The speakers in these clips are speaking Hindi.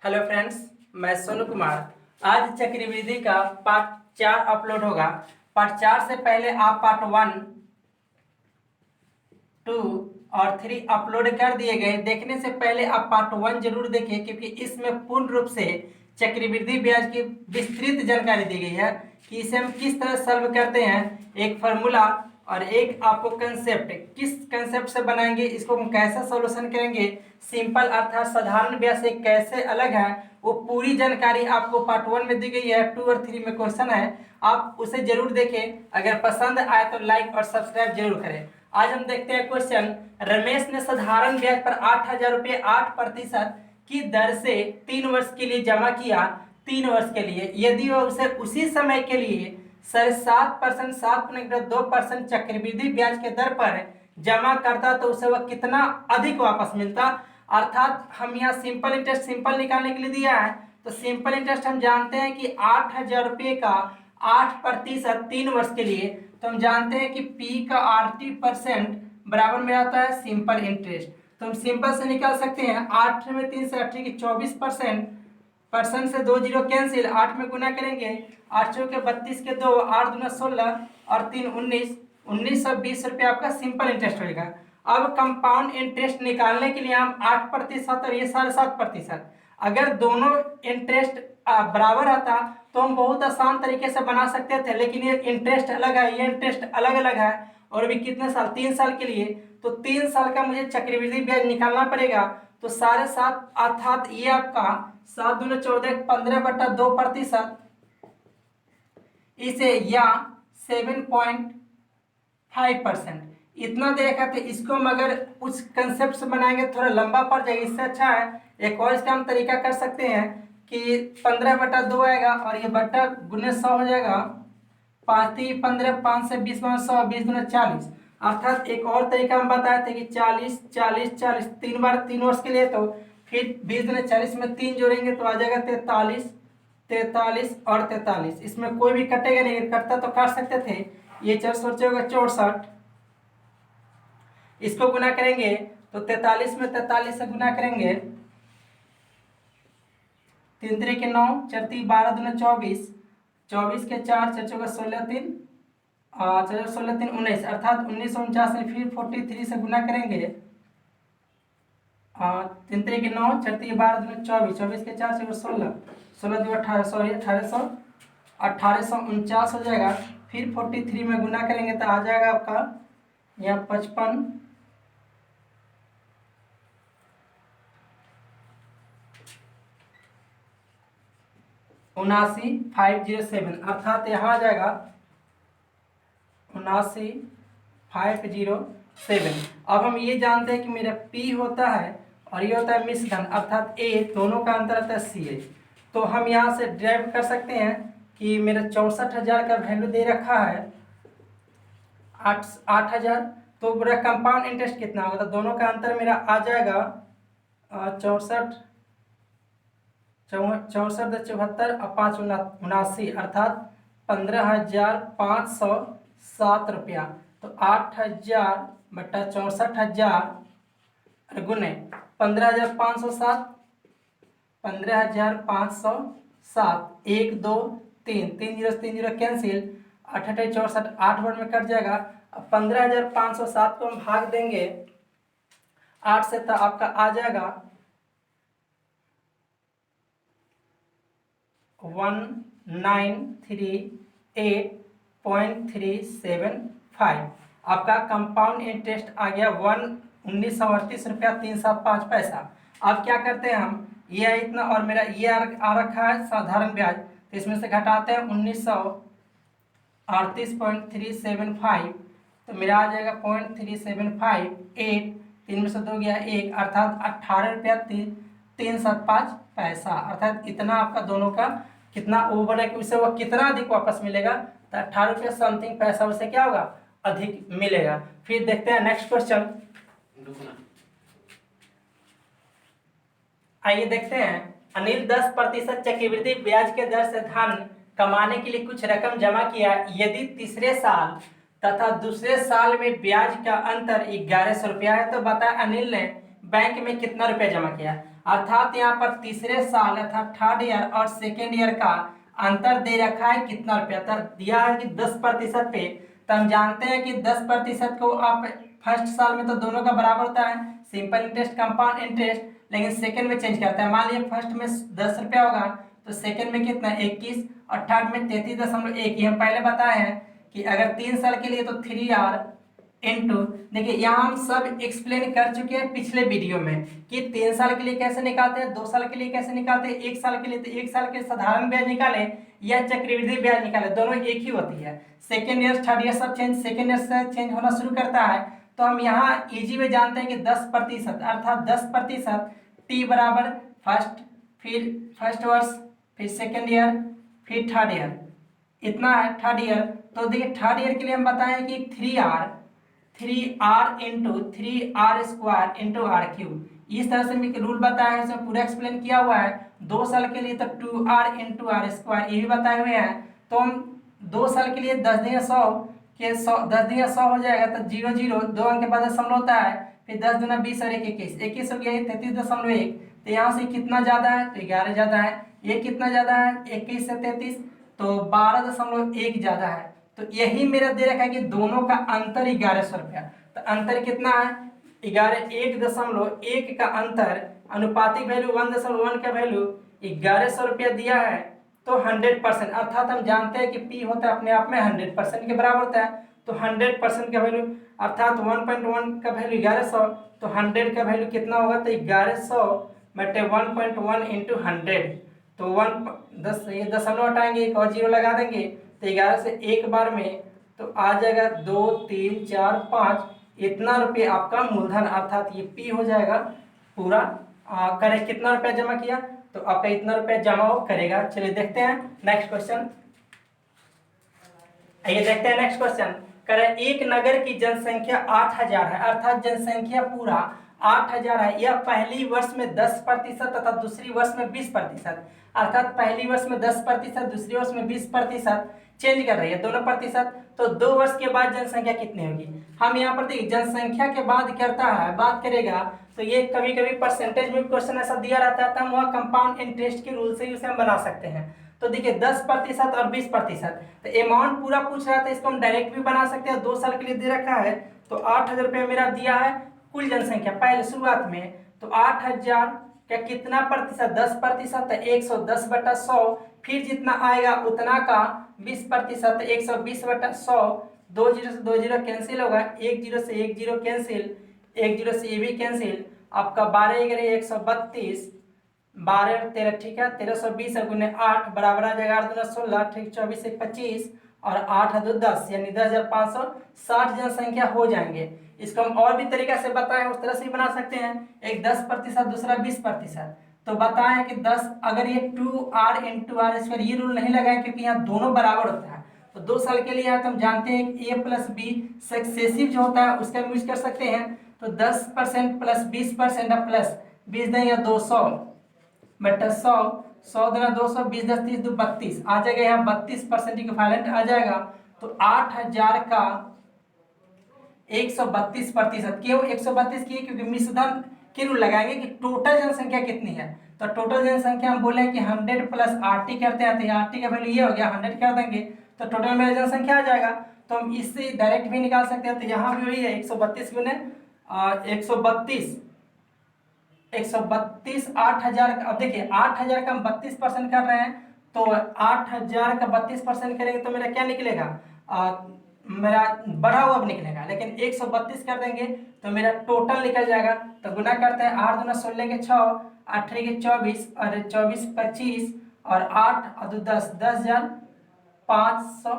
हेलो फ्रेंड्स, मैं सोनू कुमार। आज चक्रवृद्धि का पार्ट 4 अपलोड होगा। पार्ट 4 से पहले आप पार्ट 1, 2 और 3 अपलोड कर दिए गए। देखने से पहले आप पार्ट 1 जरूर देखें, क्योंकि इसमें पूर्ण रूप से चक्रवृद्धि ब्याज की विस्तृत जानकारी दी गई है कि इसे हम किस तरह सॉल्व करते हैं। एक फार्मूला और एक आपको कंसेप्ट, किस कंसेप्ट से बनाएंगे, इसको हम कैसे सॉल्यूशन करेंगे, सिंपल अर्थात साधारण ब्याज से कैसे अलग है, वो पूरी जानकारी आपको पार्ट 1 में दी गई है। 2 और 3 में क्वेश्चन है, आप उसे जरूर देखें। अगर पसंद आए तो लाइक और सब्सक्राइब जरूर करें। आज हम देखते हैं क्वेश्चन। रमेश ने साधारण ब्याज पर 8,000 रुपये 8% की दर से 3 वर्ष के लिए जमा किया। 3 वर्ष के लिए यदि वह उसे उसी समय के लिए 7.5%, 7.2% चक्रवृद्धि ब्याज के दर पर जमा करता तो उसे वह कितना अधिक वापस मिलता। अर्थात हम यहाँ सिंपल इंटरेस्ट सिंपल निकालने के लिए दिया है, तो सिंपल इंटरेस्ट हम जानते हैं कि 8,000 रुपये का 8% 3 वर्ष के लिए, तो हम जानते हैं कि P का 80% बराबर में आता है सिंपल इंटरेस्ट। तो हम सिंपल से निकाल सकते हैं 8 में 3 से 8 की 24%, परसेंट से 2 जीरो कैंसिल, 8 में गुना करेंगे, 8 चौके 32 के 2, 8 दूना 16 और 3 19, 1920 रुपये आपका सिंपल इंटरेस्ट होगा। अब कंपाउंड इंटरेस्ट निकालने के लिए हम 8% और ये 7.5%, अगर दोनों इंटरेस्ट बराबर आता तो हम बहुत आसान तरीके से बना सकते थे, लेकिन ये इंटरेस्ट अलग है, ये इंटरेस्ट अलग अलग है, और भी कितने साल, 3 साल के लिए। तो 3 साल का मुझे चक्रवृद्धि ब्याज निकालना पड़ेगा। तो 7.5 अर्थात ये आपका 7 दूना 14, 15/2%, इसे या 7.5% इतना दे रखा था। इसको हम अगर उस कंसेप्ट से बनाएंगे थोड़ा लंबा पड़ जाएगा। इससे अच्छा है एक और इसका हम तरीका कर सकते हैं कि 15/2 आएगा और ये बट्टा गुने 100 हो जाएगा। 5 3 15, 5 से 20 100, 20 दूना 40। अर्थात एक और तरीका हम बताए थे कि 40 40 40 3 बार 3 वर्ष के लिए, तो फिर 20 दूना 40 में 3 जोड़ेंगे तो आ जाएगा 43, 43 और 43। इसमें कोई भी कटेगा नहीं, कटता तो काट सकते थे। ये 4 सोचे होगा 64, इसको गुना करेंगे तो 43 में 43 से गुना करेंगे, 3 3 के 9, 4 3 12 दूना 24, 24 के 4 4 चौका 16 3, 4 16 3 19, अर्थात 1949 में फिर 43 से गुना करेंगे, 3 3 के 9, 4 3 12 दूना 24, 24 के 4 चौका 16, 16 2 18, सॉरी 1849 हो जाएगा। फिर 43 में गुना करेंगे तो आ जाएगा आपका यहाँ 55, 79507, अर्थात यहाँ आ जाएगा 79507। अब हम ये जानते हैं कि मेरा P होता है और ये होता है मिश्रधन, अर्थात A, दोनों का अंतर होता है CA। तो हम यहाँ से ड्राइव कर सकते हैं कि मेरा 64,000 का वैल्यू दे रखा है 8,000, तो मेरा कंपाउंड इंटरेस्ट कितना होगा, तो दोनों का अंतर मेरा आ जाएगा 64 74 और 5 79, अर्थात 15,507 रुपया। तो 8,000 बट्टा 64,000 गुने 15,507, 15,507, 1 2 3 3 जीरो 3 जीरो कैंसिल, 8 8 64, 8 वर्ड में कट जाएगा। अब 15,507 को हम भाग देंगे 8 से, तो आपका आ जाएगा 1938.375। आपका कंपाउंड इंटरेस्ट आ गया 1938 रुपया 375 पैसा। अब क्या करते हैं हम, ये इतना और मेरा ये आ रखा है साधारण ब्याज, तो इसमें से घटाते हैं 1938.375, तो मेरा आ जाएगा 0.3758, 3 में से 2 गया 1, अर्थात 18 रुपया 375 पैसा। अर्थात इतना आपका दोनों का कितना ओवर है कि उसे वह कितना अधिक वापस मिलेगा, तो 18 रुपया समथिंग पैसा उसे क्या होगा, अधिक मिलेगा। फिर देखते हैं नेक्स्ट क्वेश्चन। आइए देखते हैं। अनिल 10% चक्रवृद्धि ब्याज के दर से धन कमाने के लिए कुछ रकम जमा किया। यदि तीसरे साल तथा दूसरे साल में ब्याज का अंतर 1100 रुपया है, तो बता अनिल ने बैंक में कितना रुपया जमा किया। अर्थात यहाँ पर तीसरे साल अर्थात थर्ड ईयर और सेकेंड ईयर का अंतर दे रखा है कितना रुपया, तो दिया है कि 10% पे। तो हम जानते हैं कि 10% को आप फर्स्ट साल में तो दोनों का बराबर होता है, सिंपल इंटरेस्ट कंपाउंड इंटरेस्ट, लेकिन सेकंड में चेंज करता है। मान लिया फर्स्ट में 10 रुपया होगा तो सेकंड में कितना 21 और थर्ड में 33.1। ये हम पहले बताए हैं कि अगर 3 साल के लिए तो 3R इंटू, देखिए यहाँ हम सब एक्सप्लेन कर चुके हैं पिछले वीडियो में कि 3 साल के लिए कैसे निकालते हैं, 2 साल के लिए कैसे निकालते हैं, 1 साल के लिए तो 1 साल के साधारण ब्याज निकाले या चक्रवृद्धि ब्याज निकाले, दोनों एक ही होती है। सेकेंड ईयर थर्ड ईयर सब चेंज सेकेंड ईयर से चेंज होना शुरू करता है। तो हम यहाँ इजी में जानते हैं कि 10% अर्थात 10% टी बराबर फर्स्ट, फिर फर्स्ट वर्ष, फिर सेकेंड ईयर, फिर थर्ड ईयर, इतना है थर्ड ईयर। तो देखिए थर्ड ईयर के लिए हम बताएं कि 3R into 3R² into R3, इस तरह से रूल बताया है, इसमें पूरा एक्सप्लेन किया हुआ है। 2 साल के लिए तो 2R इंटू R², ये भी बताए हुए हैं। तो हम 2 साल के लिए 10 दिया 100 के 100, 10 दिया 100 हो जाएगा, तो 0 0 2 अंक के बाद दशमलव होता है, फिर 10 दूना 20 और 1 21, 21 हो गया 33.1। तो यहाँ से कितना ज्यादा है तो 11 ज्यादा है, ये कितना ज्यादा है 21 से 33, तो 12.1 ज्यादा है। तो यही मेरा दे रखा है कि दोनों का अंतर 1100 रुपया। तो अंतर कितना है 1.1 का अंतर, अनुपातिक वैल्यू 1.1 का वैल्यू 1100 रुपया दिया है। तो 100% अर्थात हम जानते हैं कि P होता है अपने आप में 100% के बराबर होता है। तो 100% का वैल्यू अर्थात 1.1 का वैल्यू 1100, तो 100 का वैल्यू कितना होगा तो 1100 बटे 1.1 इंटू 100, तो 10 ये दशमलव हटाएंगे, एक और जीरो लगा देंगे, तो 11 से एक बार में तो आ जाएगा 2 3 4 5, इतना रुपये आपका मूलधन अर्थात ये P हो जाएगा पूरा। करें कितना रुपया जमा किया तो आपका इतना रुपया जमा हो करेगा। चलिए देखते हैं नेक्स्ट क्वेश्चन। आइए देखते हैं नेक्स्ट क्वेश्चन। करें एक नगर की जनसंख्या 8000 है, अर्थात जनसंख्या पूरा 8000 है। यह पहली वर्ष में 10% तथा दूसरी वर्ष में 20%, अर्थात पहली वर्ष में 10%, दूसरी वर्ष में 20% चेंज कर रही है दोनों प्रतिशत। तो 2 वर्ष के बाद जनसंख्या कितनी होगी। हम यहाँ पर देखिए जनसंख्या के बाद करता है बात करेगा, तो ये कभी कभी परसेंटेज में क्वेश्चन ऐसा दिया रहता है, तो हम वह कंपाउंड इंटरेस्ट के रूल से ही उसे हम बना सकते हैं। तो देखिए 10% और 20%, तो अमाउंट पूरा पूछ रहा था, इसको हम डायरेक्ट भी बना सकते हैं। 2 साल के लिए दे रखा है, तो 8000 रुपये मेरा दिया है कुल जनसंख्या पहले शुरुआत में। तो 8000 का कितना प्रतिशत 10%, 110/100, फिर जितना आएगा उतना का 20%, 120/100, 2 जीरो से 2 जीरो कैंसिल होगा, 1 जीरो से 1 जीरो कैंसिल, 1 जीरो से ये भी कैंसिल, आपका 12 11 132, 12 13 ठीक है, 1320 गुने 8 बराबर आ जाएगा 8 दूना 16 ठीक, 24 1 25 और 8 2 10, यानी 10,560 जनसंख्या हो जाएंगे। इसको हम और भी तरीका से बताएं, उस तरह से ही बना सकते हैं, एक 10%, दूसरा 20%। तो बताएं कि 10 अगर ये 2R इंटू R², ये रूल नहीं लगाए क्योंकि यहाँ दोनों बराबर होता है। तो 2 साल के लिए है तो हम जानते हैं कि A प्लस B सक्सेसिव जो होता है उसका यूज कर सकते हैं। तो 10% प्लस 20% प्लस 20 दें या 200 बटा 100, 100 देना 200, 20 10 30 2 32 आ जाएगा, यहाँ 32% इक्विवेलेंट आ जाएगा। तो 8000 का 132%, क्यों 132 की, क्योंकि मिश्रधन के रूल लगाएंगे कि टोटल जनसंख्या कितनी है। तो टोटल जनसंख्या हम बोले कि 100 प्लस RT करते हैं, तो RT का वैल्यू ये हो गया, 100 कर देंगे तो टोटल मेरा जनसंख्या आ जाएगा। तो हम इससे डायरेक्ट भी निकाल सकते हैं। तो यहाँ भी वही है 132 गुने 132 8000। अब देखिए 8000 का हम 32% कर रहे हैं, तो 8000 का 32% करेंगे तो मेरा क्या निकलेगा, मेरा बढ़ा हुआ अब निकलेगा, लेकिन 132 कर देंगे तो मेरा टोटल निकल जाएगा। तो गुना करते हैं 8 दूना 16 के 6, 8 के 24 और 24 25 और 8 और 2 10, 10,500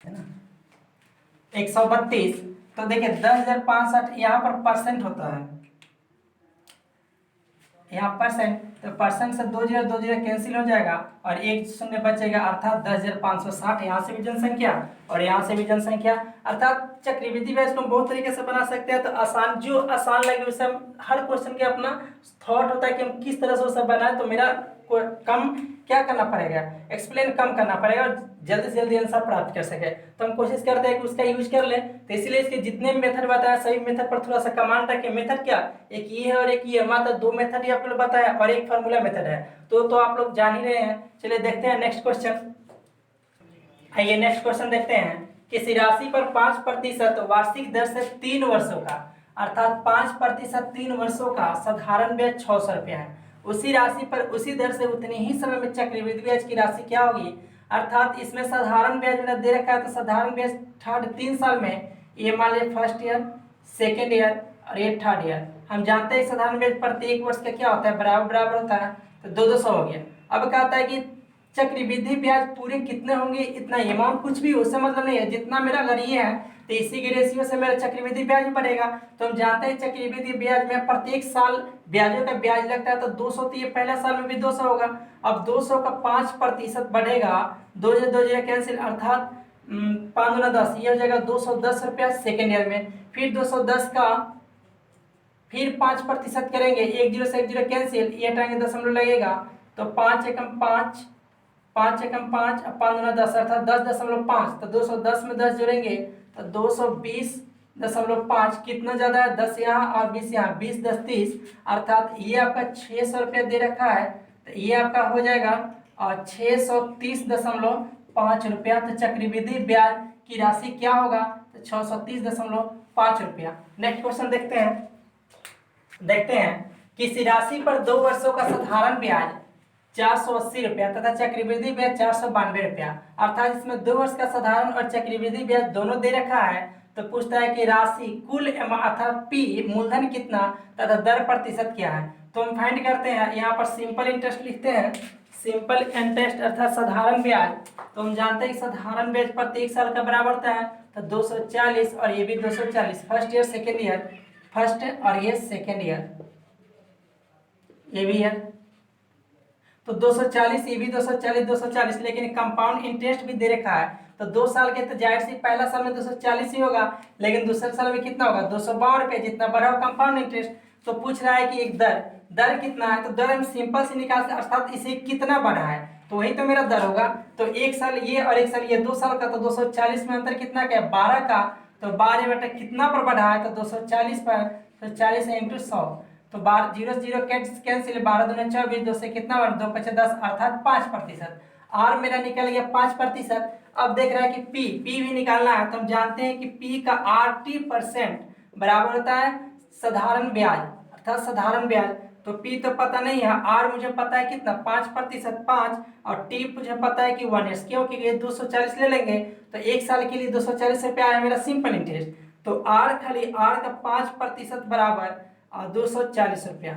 है ना 132। तो देखिए 10,560 यहाँ पर परसेंट होता है, यहाँ परसेंट, तो परसेंट से 2 जीरो कैंसिल हो जाएगा और 1 शून्य बचेगा, अर्थात 10,560। यहाँ से भी जनसंख्या और यहाँ से भी जनसंख्या, अर्थात चक्रवृद्धि ब्याज को हम बहुत तरीके से बना सकते हैं। तो आसान, जो आसान लगे उसे हम, हर क्वेश्चन के अपना थॉट होता है कि हम किस तरह से उसे बनाए। तो मेरा कम क्या करना पड़ेगा, एक्सप्लेन कम करना पड़ेगा और जल्दी से जल्दी आंसर प्राप्त कर सके। तो हम कोशिश करते हैं कि उसका यूज कर ले। तो इसीलिए इसके जितने मेथड बताया सभी मेथड पर थोड़ा सा कमांड रखें। मेथड क्या, एक ये है और एक ये, मात्र दो मेथड ही आप लोग बताया और एक फार्मूला मेथड है। तो आप लोग जान ही रहे हैं। चलिए देखते हैं नेक्स्ट क्वेश्चन। आइए नेक्स्ट क्वेश्चन देखते हैं। किसी राशि पर 5% वार्षिक दर से 3 वर्षों का, अर्थात 5% 3 वर्षों का साधारण ब्याज 600 रुपया है। उसी राशि पर उसी दर से उतने ही समय में चक्रवृद्धि ब्याज की राशि क्या होगी। अर्थात इसमें साधारण ब्याज मेरा दे रखा है, तो साधारण ब्याज 3 साल में, ये मान लिया फर्स्ट ईयर, सेकेंड ईयर और ये थर्ड ईयर। हम जानते हैं साधारण ब्याज प्रत्येक वर्ष का क्या होता है, बराबर बराबर होता है। तो 200 हो गया। अब कहता है कि चक्रवृद्धि ब्याज पूरे कितने होंगे, इतना अमाउंट कुछ भी उससे मतलब नहीं है, जितना मेरा अगर ये है तो इसी के रेशियो से मेरा चक्रवृद्धि ब्याज बढ़ेगा। तो हम जानते हैं चक्रवृद्धि ब्याज में प्रत्येक साल ब्याजों का ब्याज लगता है। तो 200, तो ये पहला साल में भी 200 होगा। अब 200 का 5% बढ़ेगा, 2 कैंसिल, अर्थात 5 दूना 10, ये हो जाएगा 210 रुपया सेकेंड ईयर में। फिर 210 का फिर 5% करेंगे, 1 0 से 1 0 कैंसिल, ये हटाएंगे दशमलव लगेगा। तो 5 एकम 5, 5 एकम 5, 5 दूना 10, अर्थात 10.5। तो 210 में 10 जोड़ेंगे तो 220.5। कितना ज्यादा है, 10 यहाँ और 20 यहाँ, 20 10 30, अर्थात ये आपका 600 रुपया दे रखा है। तो ये आपका हो जाएगा और 630.5 रुपया। तो चक्रवृद्धि ब्याज की राशि क्या होगा, तो 630.5 रुपया। नेक्स्ट क्वेश्चन देखते हैं। किसी राशि पर 2 वर्षों का साधारण ब्याज 480 रुपया तथा चक्रवृद्धि ब्याज 492 रुपया, अर्थात इसमें 2 वर्ष का साधारण और चक्रवृद्धि ब्याज दोनों दे रखा है। तो पूछता है कि राशि कुल अर्थात पी मूलधन कितना तथा दर प्रतिशत क्या है। तो हम फाइंड करते हैं, यहाँ पर सिंपल इंटरेस्ट लिखते हैं। सिंपल इंटरेस्ट अर्थात साधारण ब्याज। तो हम जानते हैं कि साधारण ब्याज प्रत्येक साल का बराबर होता है। तो 240 और ये भी 240, first year second year, first और ये सेकेंड ईयर, ये भी है। तो 240, ये भी 240 240, लेकिन कंपाउंड इंटरेस्ट भी दे रखा है। तो 2 साल के, तो जाहिर सी पहला साल में 240 ही होगा, लेकिन दूसरे साल में कितना होगा, 252 रुपये, जितना बढ़ा हो कंपाउंड इंटरेस्ट। तो पूछ रहा है कि एक दर कितना है। तो दर हम सिंपल से निकाल सकते, अर्थात इसे कितना बढ़ा है, तो वही तो मेरा दर होगा। तो एक साल ये और एक साल ये, 2 साल का, तो 240 में अंतर कितना क्या है, 12 का। तो 12 बटा कितना पर बढ़ा है, तो 240 पर। तो 40 इंटू 100, तो 0 0 कैंसिल, 12 दूना 24, 2 से कितना बना, 2 5 10, अर्थात 5%। आर मेरा निकल गया 5%। अब देख रहा है कि पी भी निकालना है। तो हम जानते हैं कि पी का 80% बराबर होता है साधारण ब्याज, अर्थात साधारण ब्याज। तो पी तो पता नहीं है, आर मुझे पता है कितना, 5%, 5, और टी मुझे पता है कि 1 ईयर्स, क्योंकि ये 240 ले लेंगे तो एक साल के लिए 240 रुपया आया मेरा सिंपल इंटरेस्ट। तो आर खाली आर का 5% बराबर 240 रुपया।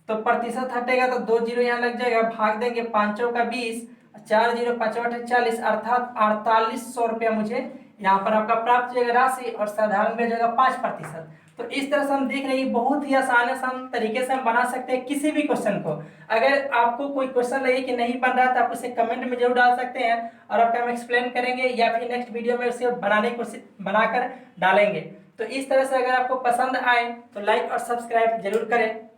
तो प्रतिशत हटेगा तो 2 जीरो यहाँ लग जाएगा, भाग देंगे 5 का 20, 4 जीरो 5 40, अर्थात 4800 रुपया मुझे यहाँ पर आपका प्राप्त हो जाएगा राशि, और साधारण ब्याज होगा 5%। तो इस तरह से हम देख रहे हैं बहुत ही आसान तरीके से हम बना सकते हैं किसी भी क्वेश्चन को। अगर आपको कोई क्वेश्चन लगे कि नहीं बन रहा तो आप उसे कमेंट में जरूर डाल सकते हैं, और आपका हम एक्सप्लेन करेंगे या फिर नेक्स्ट वीडियो में उसे बनाकर डालेंगे। तो इस तरह से अगर आपको पसंद आए तो लाइक और सब्सक्राइब जरूर करें।